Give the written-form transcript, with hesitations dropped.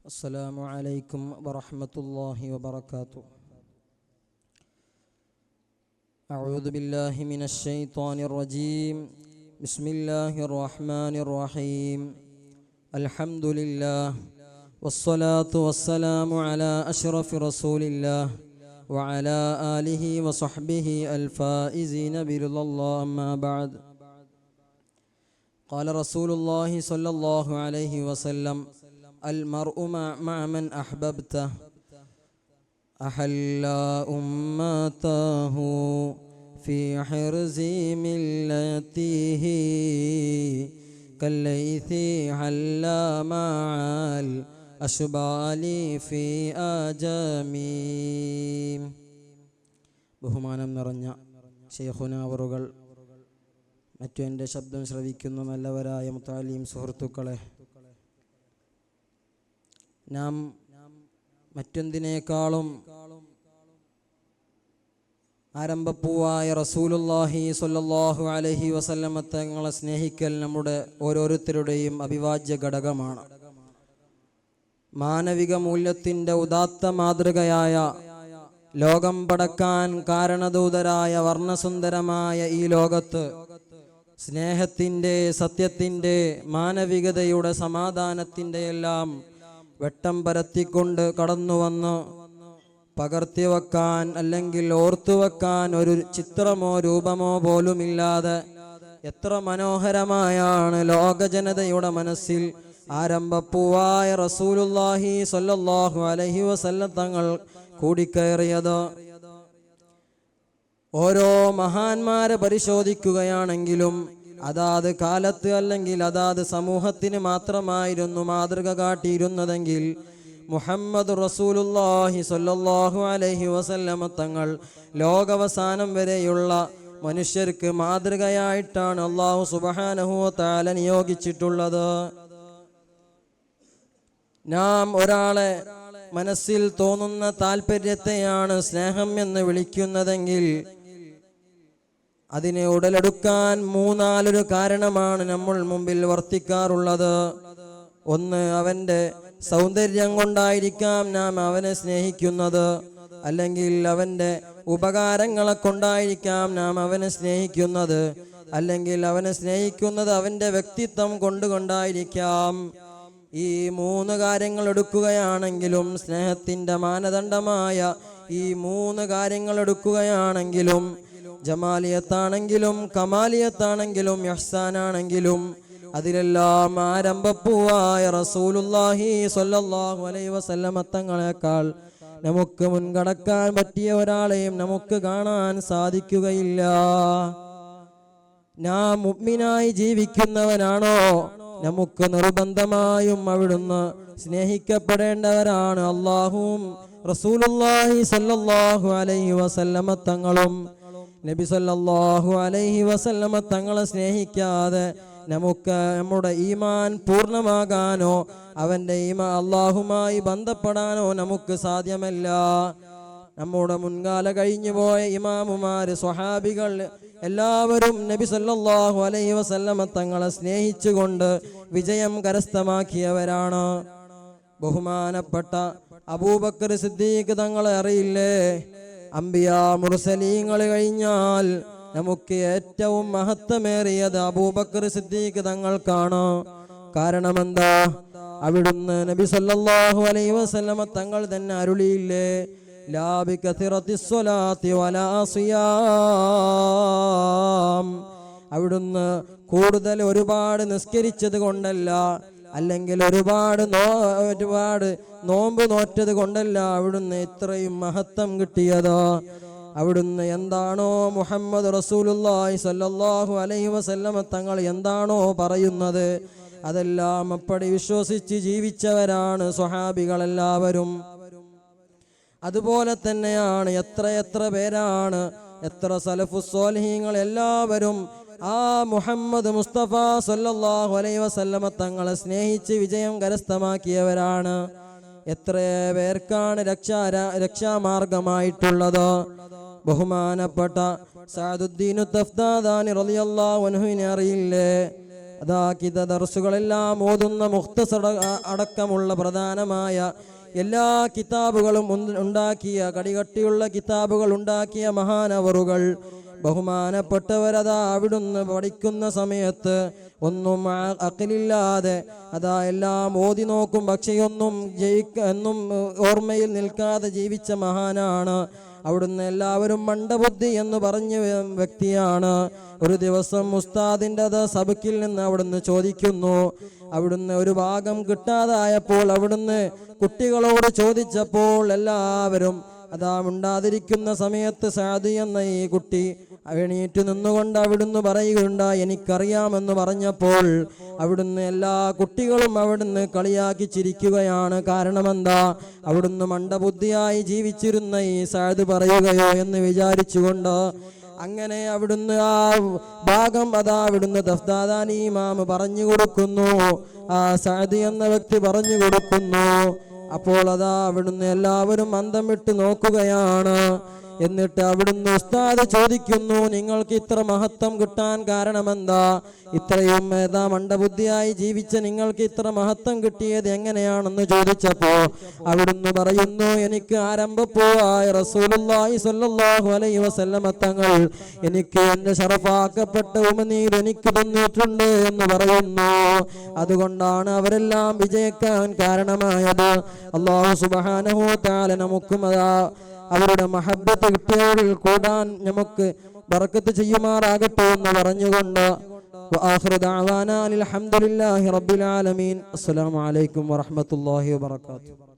السلام عليكم ورحمة الله وبركاته. أعوذ بالله من الشيطان الرجيم. بسم الله الرحمن الرحيم. الحمد لله والصلاة والسلام على أشرف رسول الله وعلى آله وصحبه الفائزين برضا الله. أما بعد، قال رسول الله صلى الله عليه وسلم: المرء مع من أحببته أحل أمته في حرز ملته كالليث حل مع الأشبال في آجامي. ബഹുമാനം നിറഞ്ഞ ശൈഖുന അവറുകൾ, മറ്റു എൻ്റെ ശബ്ദം ശ്രവിക്കുന്ന നല്ലവരായ മുത്താലിം സുഹൃത്തുക്കളെ, നാം മറ്റെന്തിനേക്കാളും ആരംഭപ്പൂവായ റസൂലുള്ളാഹി സ്വല്ലല്ലാഹു അലൈഹി വസല്ലമ തങ്ങളെ സ്നേഹിക്കൽ നമ്മുടെ ഓരോരുത്തരുടെയും അവിഭാജ്യ ഘടകമാണ്. മാനവിക മൂല്യത്തിൻ്റെ ഉദാത്ത മാതൃകയായ, ലോകം പടക്കാൻ കാരണദൂതരായ വർണ്ണസുന്ദരമായ ഈ ലോകത്ത് സ്നേഹത്തിൻ്റെ, സത്യത്തിൻ്റെ, മാനവികതയുടെ, സമാധാനത്തിൻ്റെ എല്ലാം വെട്ടം പരത്തിക്കൊണ്ട് കടന്നുവന്ന് പകർത്തിവെക്കാൻ അല്ലെങ്കിൽ ഓർത്തുവെക്കാൻ ഒരു ചിത്രമോ രൂപമോ പോലുമില്ലാതെ എത്ര മനോഹരമായാണ് ലോക ജനതയുടെ മനസ്സിൽ ആരംഭപ്പൂവായ റസൂലുള്ളാഹി സ്വല്ലല്ലാഹു അലൈഹി വസല്ലം തങ്ങൾ കൂടിക്കയറിയത്. ഓരോ മഹാന്മാരെ പരിശോധിക്കുകയാണെങ്കിലും അതാത് കാലത്ത് അല്ലെങ്കിൽ അതാത് സമൂഹത്തിന് മാത്രമായിരുന്നു മാതൃക കാട്ടിയിരുന്നതെങ്കിൽ മുഹമ്മദ് റസൂലുള്ളാഹി സ്വല്ലല്ലാഹു അലൈഹി വസല്ലമ തങ്ങൾ ലോകാവസാനം വരെയുള്ള മനുഷ്യർക്ക് മാതൃകയായിട്ടാണ് അല്ലാഹു സുബ്ഹാനഹു വ തആല നിയോഗിച്ചിട്ടുള്ളത്. നാം ഒരാളെ മനസ്സിൽ തോന്നുന്ന താല്പര്യത്തെയാണ് സ്നേഹം എന്ന് വിളിക്കുന്നതെങ്കിൽ അതിനെ ഉടലെടുക്കാൻ മൂന്നാലൊരു കാരണമാണ് നമ്മൾ മുമ്പിൽ വർത്തിക്കാറുള്ളത്. ഒന്ന്, അവൻ്റെ സൗന്ദര്യം കൊണ്ടായിരിക്കാം നാം അവനെ സ്നേഹിക്കുന്നത്, അല്ലെങ്കിൽ അവൻ്റെ ഉപകാരങ്ങളെ കൊണ്ടായിരിക്കാം നാം അവനെ സ്നേഹിക്കുന്നത്, അല്ലെങ്കിൽ അവനെ സ്നേഹിക്കുന്നത് അവൻ്റെ വ്യക്തിത്വം കൊണ്ടായിരിക്കാം. ഈ മൂന്ന് കാര്യങ്ങൾ എടുക്കുകയാണെങ്കിലും, സ്നേഹത്തിൻ്റെ മാനദണ്ഡമായ ഈ മൂന്ന് കാര്യങ്ങൾ എടുക്കുകയാണെങ്കിലും, ജമാലിയത്താണെങ്കിലും കമാലിയത്താണെങ്കിലും ഇഹ്സാനാണെങ്കിലും, അതിലെല്ലാം ആരംഭപ്പൂവായ റസൂലുള്ളാഹി സ്വല്ലല്ലാഹു അലൈഹി വസല്ലമ തങ്ങളെക്കാൾ നമുക്ക് മുൻകടക്കാൻ പറ്റിയ ഒരാളെയും നമുക്ക് കാണാൻ സാധിക്കുകയില്ല. നാം മുഅ്മിനായി ജീവിക്കുന്നവനാണോ, നമുക്ക് നിർബന്ധമായും അവിടുന്ന് സ്നേഹിക്കപ്പെടേണ്ടവരാണ്. അല്ലാഹുവും റസൂലുള്ളാഹി സ്വല്ലല്ലാഹു അലൈഹി വസല്ലമ തങ്ങളും. നബി സല്ലല്ലാഹു അലൈഹി വസല്ലമ തങ്ങളെ സ്നേഹിക്കാതെ നമുക്ക് നമ്മുടെ ഈമാൻ പൂർണ്ണമാകാനോ അവൻ്റെ അല്ലാഹുമായി ബന്ധപ്പെടാനോ നമുക്ക് സാധ്യമല്ല. നമ്മുടെ മുൻകാല കഴിഞ്ഞുപോയ ഇമാമുമാര്, സ്വഹാബികൾ എല്ലാവരും നബി സല്ലല്ലാഹു അലൈഹി വസല്ലമ തങ്ങളെ സ്നേഹിച്ചുകൊണ്ട് വിജയം കരസ്ഥമാക്കിയവരാണ്. ബഹുമാനപ്പെട്ട അബൂബക്കർ സിദ്ദീഖ് തങ്ങളെ അറിയില്ലേ? അംബിയാ മുർസലീങ്ങൾ കഴിഞ്ഞാൽ നമുക്ക് ഏറ്റവും മഹത്വമേറിയത് അബൂബക്കർ സിദ്ദീഖ് തങ്ങൾക്കാണ്. കാരണം എന്താ? അവിടുന്ന് നബി സല്ലല്ലാഹു അലൈഹി വസല്ലമ തങ്ങൾ തന്നെ അരുളിയില്ലേ: ലാ ബികഥറത്തിസ് സ്വലാത്തി വലാ സിയാം. അവിടുന്ന് കൂടുതൽ ഒരുപാട് നിസ്കരിച്ചത് കൊണ്ടല്ല, അല്ലെങ്കിൽ ഒരുപാട് നോമ്പ് നോറ്റത് കൊണ്ടല്ല അവിടുന്ന് ഇത്രയും മഹത്വം കിട്ടിയത്. അവിടുന്ന് എന്താണോ മുഹമ്മദ് റസൂലുള്ളാഹി സ്വല്ലല്ലാഹു അലൈഹി വസല്ലമ തങ്ങൾ എന്താണോ പറയുന്നത് അതെല്ലാം അപ്പടി വിശ്വസിച്ച് ജീവിച്ചവരാണ് സ്വഹാബികളെല്ലാവരും. അതുപോലെ തന്നെയാണ് എത്ര പേരാണ്, എത്ര സലഫുസ് സ്വാലിഹീങ്ങൾ എല്ലാവരും ആ മുഹമ്മദ് മുസ്തഫ സല്ലല്ലാഹു അലൈഹി വസല്ലമ തങ്ങളെ സ്നേഹിച്ച് വിജയം കരസ്ഥമാക്കിയവരാണ്. എത്ര പേർക്കാണ് രക്ഷാമാർഗമായിട്ടുള്ളത്. ബഹുമാനപ്പെട്ട സഅദുദ്ദീൻ തഫ്താദാനി റളിയല്ലാഹു അൻഹുവിനെ അറിയില്ലേ? അതാ ദർസുകളെല്ലാം ഓതുന്ന മുഖ്തസർ അടക്കമുള്ള പ്രധാനമായ എല്ലാ കിതാബുകളും ഉണ്ടാക്കിയ കടികട്ടിയുള്ള കിതാബുകൾ ഉണ്ടാക്കിയ മഹാനവറുകൾ ബഹുമാനപ്പെട്ടവരതാ അവിടുന്ന് പഠിക്കുന്ന സമയത്ത് ഒന്നും അഖിലില്ലാതെ അതാ എല്ലാം ഓതി നോക്കും, പക്ഷേ ഒന്നും ഓർമ്മയിൽ നിൽക്കാതെ ജീവിച്ച മഹാനാണ്. അവിടുന്ന് എല്ലാവരും മണ്ടബുദ്ധി എന്ന് പറഞ്ഞ വ്യക്തിയാണ്. ഒരു ദിവസം ഉസ്താദിൻ്റെ സബക്കിൽ നിന്ന് അവിടുന്ന് ചോദിക്കുന്നു. അവിടുന്ന് ഒരു ഭാഗം കിട്ടാതായപ്പോൾ അവിടുന്ന് കുട്ടികളോട് ചോദിച്ചപ്പോൾ എല്ലാവരും അതാ മിണ്ടാതിരിക്കുന്ന സമയത്ത് സഅദ് എന്ന ഈ കുട്ടി എണീറ്റ് നിന്നുകൊണ്ട് അവിടുന്ന് പറയുകയുണ്ടായി, എനിക്കറിയാമെന്ന് പറഞ്ഞപ്പോൾ അവിടുന്ന് എല്ലാ കുട്ടികളും അവിടുന്ന് കളിയാക്കി ചിരിക്കുകയാണ്. കാരണം എന്താ? അവിടുന്ന് മണ്ടബുദ്ധിയായി ജീവിച്ചിരുന്ന ഈ സഅദ് പറയുകയോ എന്ന് വിചാരിച്ചുകൊണ്ട് അങ്ങനെ അവിടുന്ന് ആ ഭാഗം അതാ അവിടുന്ന് ദഫ്ദാദാനി ഇമാം പറഞ്ഞു കൊടുക്കുന്നു, ആ സഅദ് എന്ന വ്യക്തി പറഞ്ഞു കൊടുക്കുന്നു. അപ്പോൾ അതാ അവിടുന്ന് എല്ലാവരും അന്തം വിട്ട് നോക്കുകയാണ്. എന്നിട്ട് അവിടുന്ന് ഉസ്താദ് ചോദിക്കുന്നു, നിങ്ങൾക്ക് ഇത്ര മഹത്വം കിട്ടാൻ കാരണമെന്താ? ഇത്രയും മണ്ടബുദ്ധിയായി ജീവിച്ച നിങ്ങൾക്ക് ഇത്ര മഹത്വം കിട്ടിയത് എങ്ങനെയാണെന്ന് ചോദിച്ചപ്പോൾ അവിടുന്ന് പറയുന്നു, എനിക്ക് ആരംഭപ്പൂവായ റസൂലുള്ളാഹി സ്വല്ലല്ലാഹു അലൈഹി വസല്ലമ തങ്ങൾ എനിക്ക് എന്റെ ശറഫാക്കപ്പെട്ട ഉമനീർ എനിക്ക് തന്നിട്ടുണ്ട് എന്ന് പറയുന്നു. അതുകൊണ്ടാണ് അവരെല്ലാം വിജയിക്കാൻ കാരണമായത്. അല്ലാഹു സുബ്ഹാനഹു വ തആല നമുക്കും അവരുടെ മഹബ്ബത്ത് കിട്ടിയവരിൽ കൂടാൻ നമുക്ക് ബറക്കത്ത് ചെയ്യുമാറാകട്ടെ എന്ന് പറഞ്ഞുകൊണ്ട് വആഖിറു ദഅവാനാ അൽഹംദുലില്ലാഹി റബ്ബിൽ ആലമീൻ. അസ്സലാമു അലൈക്കും വറഹ്മത്തുള്ളാഹി വബറകാതുഹു.